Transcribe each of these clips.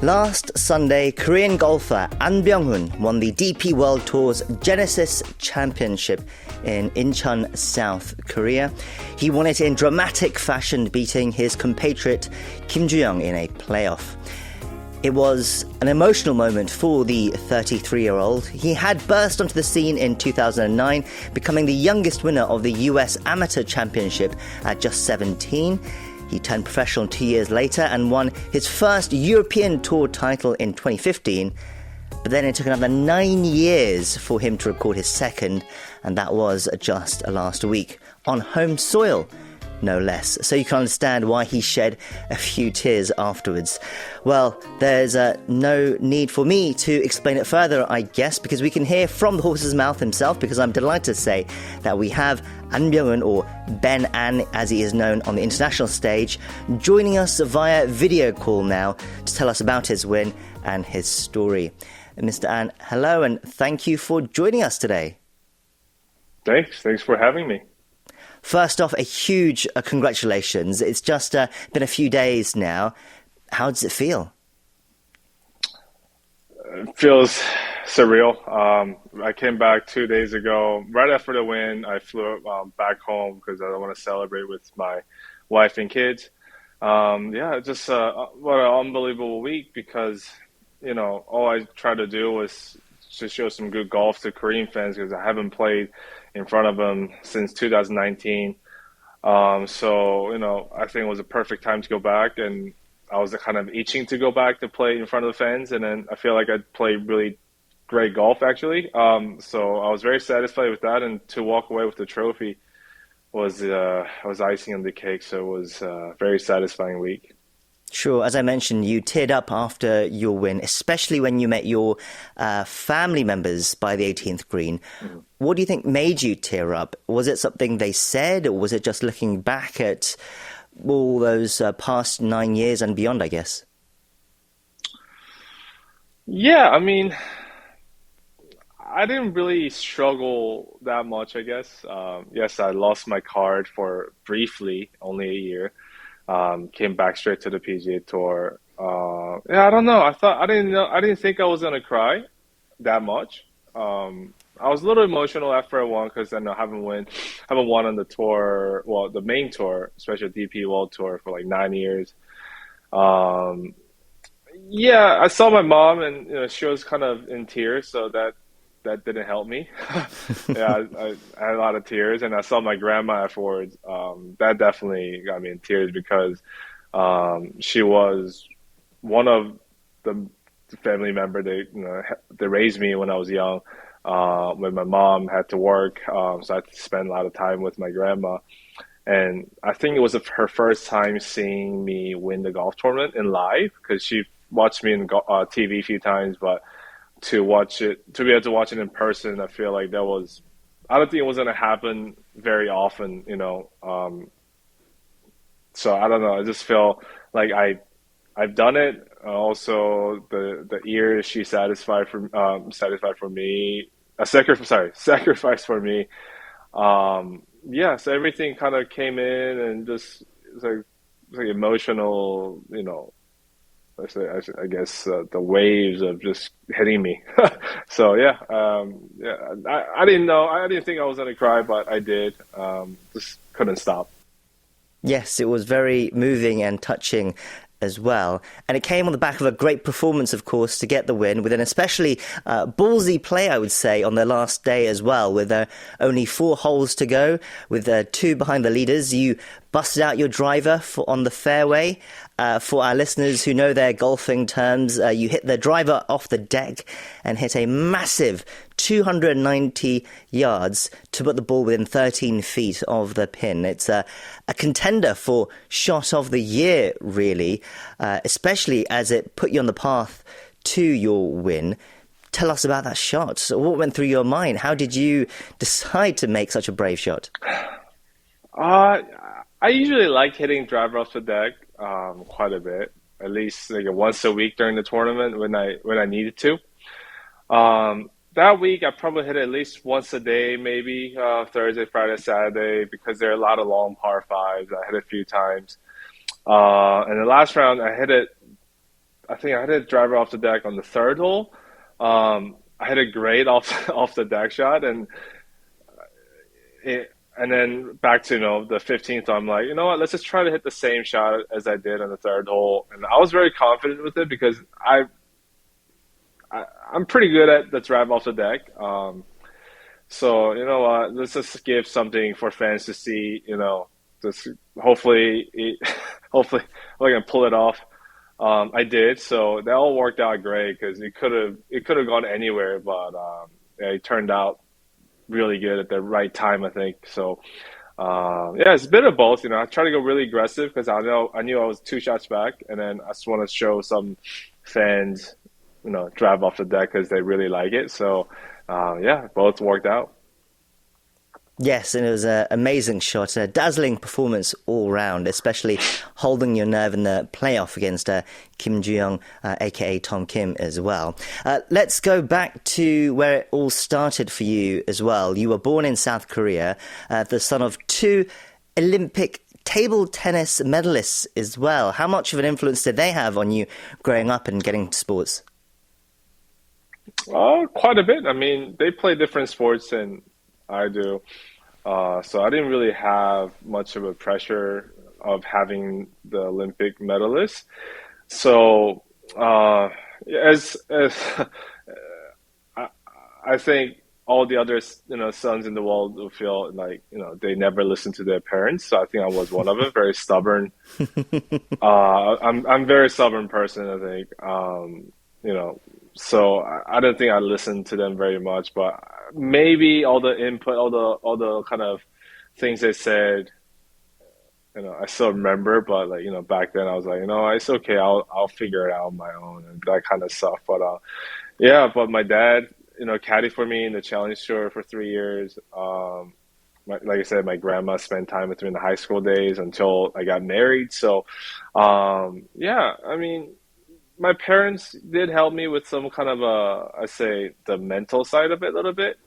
Last Sunday, Korean golfer Byeong-hun won the DP World Tour's Genesis Championship in Incheon, South Korea. He won it in dramatic fashion, beating his compatriot Kim Joo-hyung in a playoff. It was an emotional moment for the 33-year-old. He had burst onto the scene in 2009, becoming the youngest winner of the US Amateur Championship at just 17. He turned professional 2 years later and won his first European Tour title in 2015. But then it took another 9 years for him to record his second, and that was just last week, on home soil, no less. So you can understand why he shed a few tears afterwards. Well, there's no need for me to explain it further, I guess, because we can hear from the horse's mouth himself, because I'm delighted to say that we have Byeong-hun, or Ben An as he is known on the international stage, joining us via video call now to tell us about his win and his story. Mr. An, hello, and thank you for joining us today. Thanks for having me. First off, a huge congratulations. It's just been a few days now. How does it feel? It feels surreal. I came back 2 days ago. Right after the win, I flew back home because I want to celebrate with my wife and kids. Just what an unbelievable week, because, you know, all I tried to do was to show some good golf to Korean fans, because I haven't played in front of them since 2019. So, you know, I think it was a perfect time to go back, and I was kind of itching to go back to play in front of the fans, and then I feel like I played really great golf, actually. So I was very satisfied with that, and to walk away with the trophy was icing on the cake. So it was a very satisfying week. Sure. As I mentioned, you teared up after your win, especially when you met your family members by the 18th green. Mm-hmm. What do you think made you tear up? Was it something they said, or was it just looking back at all those past 9 years and beyond, I guess? Yeah, I mean, I didn't really struggle that much, I guess. Yes, I lost my card for briefly, only a year. Came back straight to the PGA Tour. I don't know. I didn't think I was gonna cry that much. I was a little emotional after I won, because I haven't won on the tour, well, the main tour, especially DP World Tour, for like 9 years. I saw my mom, and she was kind of in tears, so that didn't help me. I had a lot of tears, and I saw my grandma afterwards. That definitely got me in tears, because she was one of the family member they raised me when I was young. When my mom had to work, so I had to spend a lot of time with my grandma. And I think it was her first time seeing me win the golf tournament in live, because she watched me in TV a few times, but to be able to watch it in person, I feel like I don't think it was going to happen very often, you know. So I don't know. I just feel like I've done it. Also, the years she sacrificed for me. Sacrificed for me. So everything kind of came in, and just it's like emotional, you know. I guess the waves of just hitting me. So I didn't know. I didn't think I was gonna cry, but I did. Just couldn't stop. Yes, it was very moving and touching as well. And it came on the back of a great performance, of course, to get the win, with an especially ballsy play, I would say, on the last day as well, with only 4 holes to go, with 2 behind the leaders. You busted out your driver on the fairway. For our listeners who know their golfing terms, you hit the driver off the deck and hit a massive 290 yards to put the ball within 13 feet of the pin. It's a contender for shot of the year, really, especially as it put you on the path to your win. Tell us about that shot. So what went through your mind? How did you decide to make such a brave shot? I usually like hitting driver off the deck quite a bit, at least like once a week during the tournament when I needed to. That week I probably hit it at least once a day, maybe Thursday, Friday, Saturday, because there are a lot of long par fives. I hit it a few times. And the last round I hit it I think I had a driver off the deck on the third hole. I had a great off off the deck shot, and then back to the 15th. I'm like, you know what? Let's just try to hit the same shot as I did on the third hole, and I was very confident with it because I'm pretty good at the drive off the deck. So you know what? Let's just give something for fans to see. Just hopefully, hopefully I can pull it off. I did, so that all worked out great because it could have gone anywhere, but yeah, it turned out really good at the right time, I think. So yeah, it's a bit of both. I try to go really aggressive because I knew I was two shots back, and then I just want to show some fans, drive off the deck because they really like it. So yeah, both worked out. Yes, and it was an amazing shot, a dazzling performance all round, especially holding your nerve in the playoff against Kim Joo-hyung, aka Tom Kim, as well. Let's go back to where it all started for you as well. You were born in South Korea, the son of two Olympic table tennis medalists as well. How much of an influence did they have on you growing up and getting to sports? Quite a bit. I mean, they play different sports than I do. So I didn't really have much of a pressure of having the Olympic medalist. So as I think all the other sons in the world will feel like they never listen to their parents. So I think I was one of them, very stubborn. I'm very stubborn person, I think. So I don't think I listened to them very much, but maybe all the input, all the kind of things they said, I still remember. But back then I was like, it's okay. I'll figure it out on my own and that kind of stuff. But yeah, but my dad, caddied for me in the Challenge Tour for 3 years. Like I said, my grandma spent time with me in the high school days until I got married. So yeah, I mean, my parents did help me with some kind of I say the mental side of it a little bit.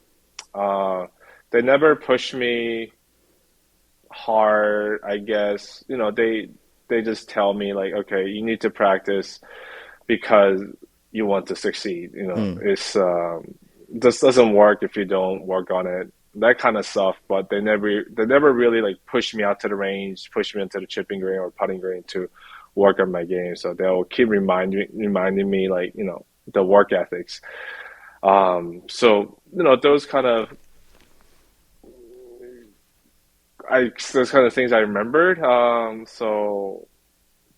They never pushed me hard, I guess. They just tell me like, okay, you need to practice because you want to succeed. It's this doesn't work if you don't work on it. That kind of stuff. But they never really like pushed me out to the range, pushed me into the chipping green or putting green to work on my game. So they'll keep reminding me like, the work ethics. So, those kind of things I remembered. So,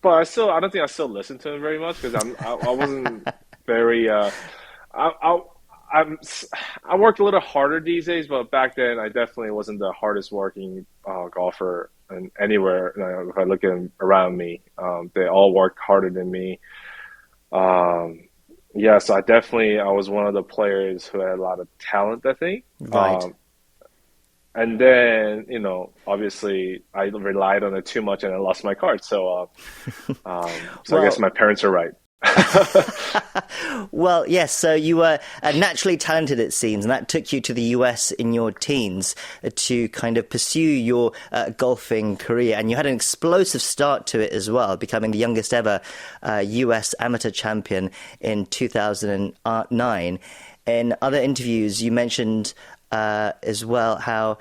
but I don't think I still listen to them very much because I wasn't very, I worked a little harder these days, but back then I definitely wasn't the hardest working golfer and anywhere. If I look at them around me, they all worked harder than me. Yeah, so I was one of the players who had a lot of talent, I think. Right. And then, obviously I relied on it too much and I lost my card. So, I guess my parents are right. Well, yes, so you were naturally talented, it seems, and that took you to the US in your teens to kind of pursue your golfing career. And you had an explosive start to it as well, becoming the youngest ever US amateur champion in 2009. In other interviews, you mentioned as well how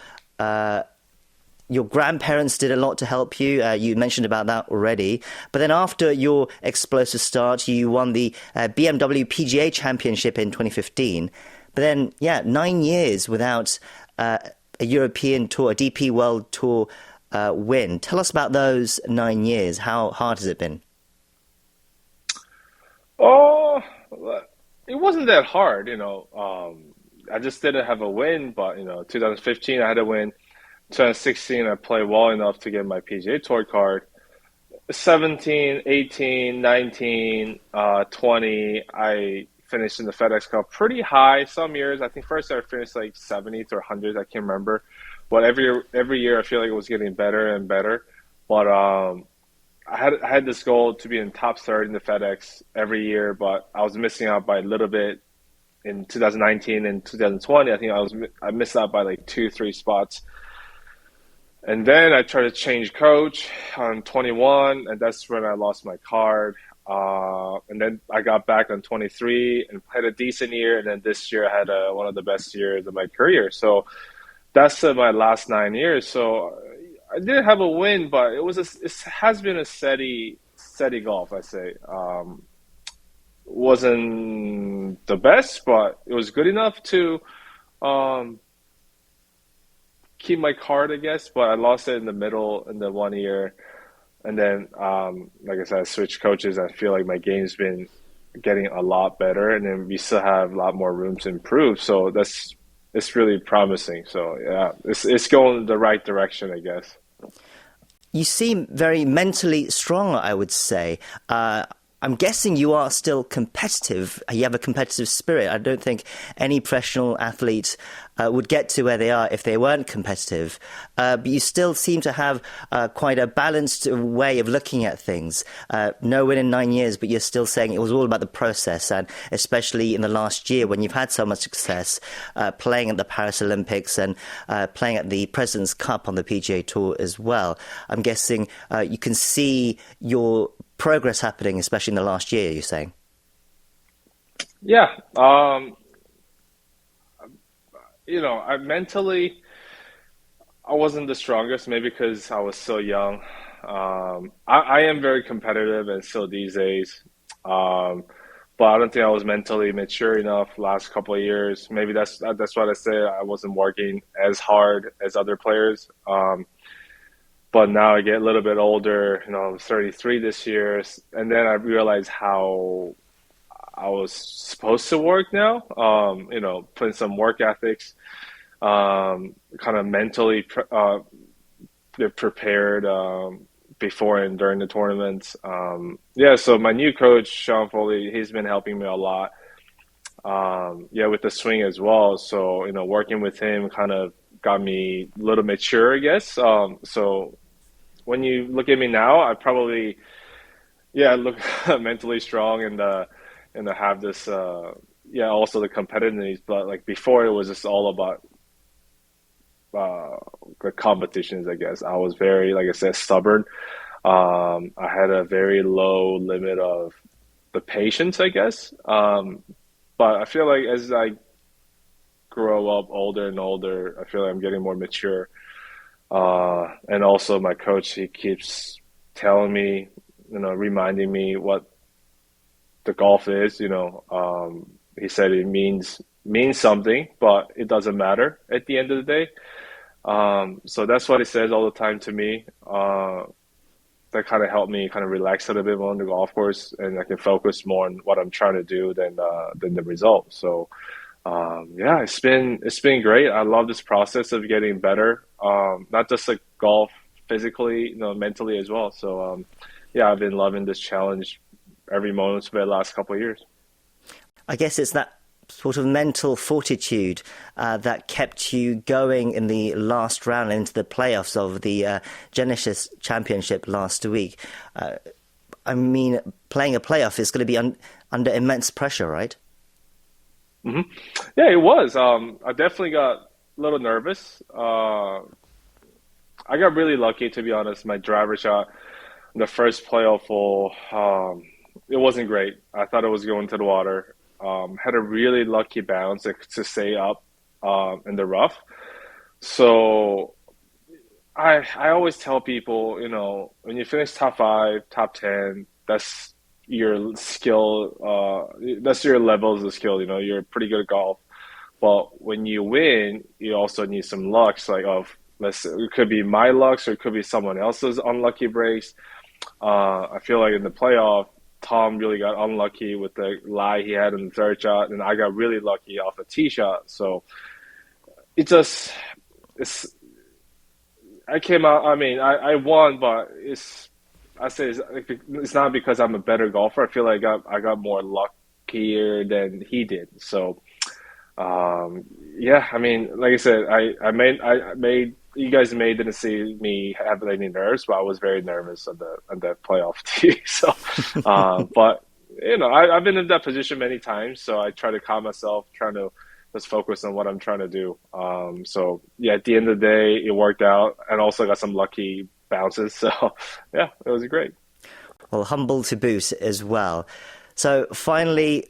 your grandparents did a lot to help you. You mentioned about that already. But then after your explosive start, you won the BMW PGA Championship in 2015. But then, 9 years without a European Tour, a DP World Tour win. Tell us about those 9 years. How hard has it been? Oh, it wasn't that hard, I just didn't have a win, but 2015 I had a win. 2016 I played well enough to get my PGA Tour card. 17, 18, 19, 20, I finished in the FedEx Cup pretty high. Some years, I think first I finished like 70th or 100th, I can't remember. But every year I feel like it was getting better and better. But I had this goal to be in top third in the FedEx every year, but I was missing out by a little bit. In 2019 and 2020, I think I missed out by like 2-3 spots. And then I tried to change coach on 21, and that's when I lost my card. And then I got back on 23 and had a decent year. And then this year I had one of the best years of my career. So that's my last 9 years. So I did have a win, but it has been a steady golf, I say. Wasn't the best, but it was good enough to um, keep my card, I guess. But I lost it in the middle in the 1 year, and then like I said, I switched coaches. I feel like my game's been getting a lot better, and then we still have a lot more room to improve. So it's really promising. So yeah, it's going the right direction, I guess. You seem very mentally strong, I would say. I'm guessing you are still competitive. You have a competitive spirit. I don't think any professional athlete would get to where they are if they weren't competitive. But you still seem to have quite a balanced way of looking at things. No win in 9 years, but you're still saying it was all about the process, and especially in the last year when you've had so much success playing at the Paris Olympics and playing at the President's Cup on the PGA Tour as well. I'm guessing you can see your progress happening, especially in the last year, you're saying? Yeah. I wasn't the strongest, maybe because I was so young. I am very competitive and still these days. But I don't think I was mentally mature enough last couple of years. Maybe that's what I say. I wasn't working as hard as other players. But now I get a little bit older, I'm 33 this year, and then I realized how I was supposed to work now, putting some work ethics, kind of mentally prepared before and during the tournaments. So my new coach, Sean Foley, he's been helping me a lot, with the swing as well. So, working with him kind of got me a little mature, I guess. So when you look at me now, I probably, look mentally strong and I have this, also the competitiveness. But like before, it was just all about the competitions, I guess. I was very, like I said, stubborn. I had a very low limit of the patience, I guess. But I feel like as I grow up older and older, I feel like I'm getting more mature. And also my coach, he keeps telling me, reminding me what the golf is, he said it means something, but it doesn't matter at the end of the day. So that's what he says all the time to me. That kind of helped me kind of relax a little bit more on the golf course, and I can focus more on what I'm trying to do than the result. So, it's been great. I love this process of getting better, not just like golf physically, mentally as well. So, I've been loving this challenge every moment for the last couple of years. I guess it's that sort of mental fortitude that kept you going in the last round into the playoffs of the Genesis Championship last week. I mean, playing a playoff is going to be under immense pressure, right? Mm-hmm. Yeah, it was. I definitely got a little nervous. I got really lucky, to be honest. My driver shot, the first playoff hole, it wasn't great. I thought it was going to the water. Had a really lucky bounce to stay up in the rough. So I always tell people, when you finish top 5, top 10, that's your skill, that's your levels of skill. You're pretty good at golf. But when you win, you also need some lucks. Like it could be my lucks or it could be someone else's unlucky breaks. I feel like in the playoff, Tom really got unlucky with the lie he had in the third shot, and I got really lucky off a tee shot. So I came out. I mean, I won, but it's not because I'm a better golfer. I feel like I got more luckier than he did. So, I mean, like I said, I made you guys didn't see me have any nerves, but I was very nervous on the playoff tee. So, but I've been in that position many times, so I try to calm myself, trying to just focus on what I'm trying to do. At the end of the day, it worked out, and also got some lucky bounces. So, it was great. well, humble to boot as well. So finally,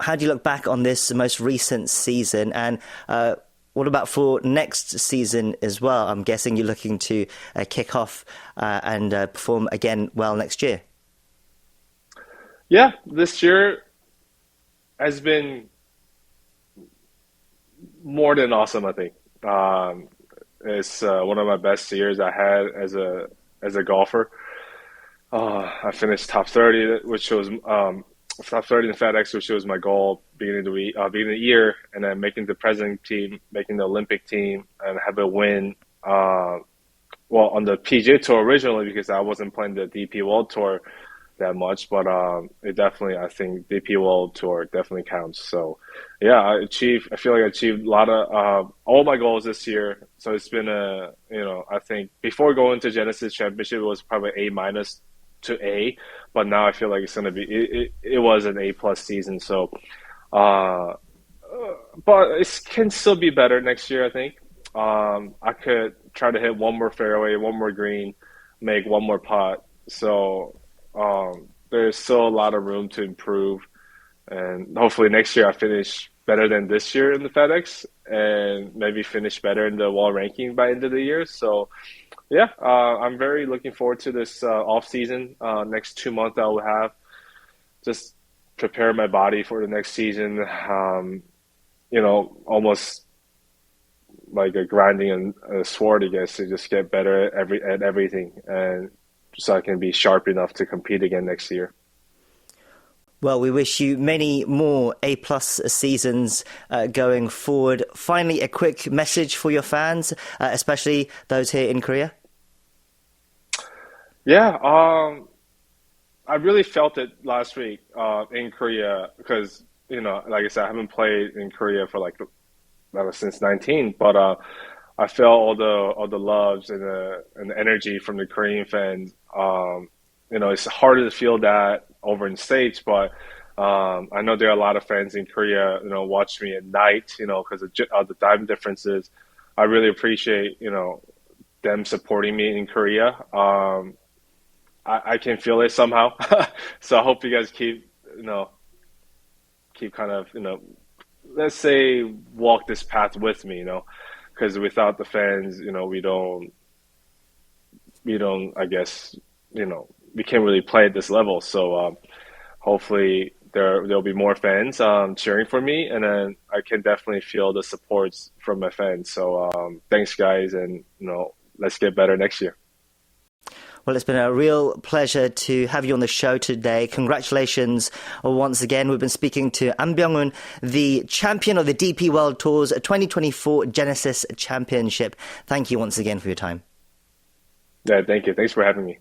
how do you look back on this most recent season? And what about for next season as well? I'm guessing you're looking to kick off and perform again well next year. Yeah, this year has been more than awesome, I think. It's one of my best years I had as a golfer. I finished top 30, which was top 30 in FedEx, which was my goal beginning of the year, and then making the president team, making the Olympic team, and have a win. Well, on the PGA Tour originally, because I wasn't playing the DP World Tour that much, but it definitely, I think DP World Tour definitely counts. So yeah, I feel like I achieved a lot of all my goals this year. So it's been I think before going to Genesis Championship, it was probably A- to A, but now I feel like it's going to be, it was an A+ season. So, but it can still be better next year, I think. I could try to hit one more fairway, one more green, make one more putt. So, there's still a lot of room to improve, and hopefully next year I finish better than this year in the FedEx, and maybe finish better in the world ranking by end of the year. So yeah, I'm very looking forward to this off season. Next 2 months I will have just prepare my body for the next season. Almost like a grinding and a sword, I guess, to just get better at everything, and so I can be sharp enough to compete again next year. Well, we wish you many more A+ seasons going forward. Finally, a quick message for your fans, especially those here in Korea. Yeah, I really felt it last week in Korea because, like I said, I haven't played in Korea for since 19, but I felt all the loves and the energy from the Korean fans. It's harder to feel that over in States, but I know there are a lot of fans in Korea, watch me at night, because of the time differences. I really appreciate, them supporting me in Korea. I can feel it somehow. So I hope you guys keep kind of, let's say walk this path with me, because without the fans, we don't, I guess, we can't really play at this level. So hopefully there'll be more fans cheering for me, and then I can definitely feel the supports from my fans. So thanks, guys, and let's get better next year. Well, it's been a real pleasure to have you on the show today. Congratulations once again. We've been speaking to Byeong-hun, the champion of the DP World Tour's 2024 Genesis Championship. Thank you once again for your time. Yeah, thank you. Thanks for having me.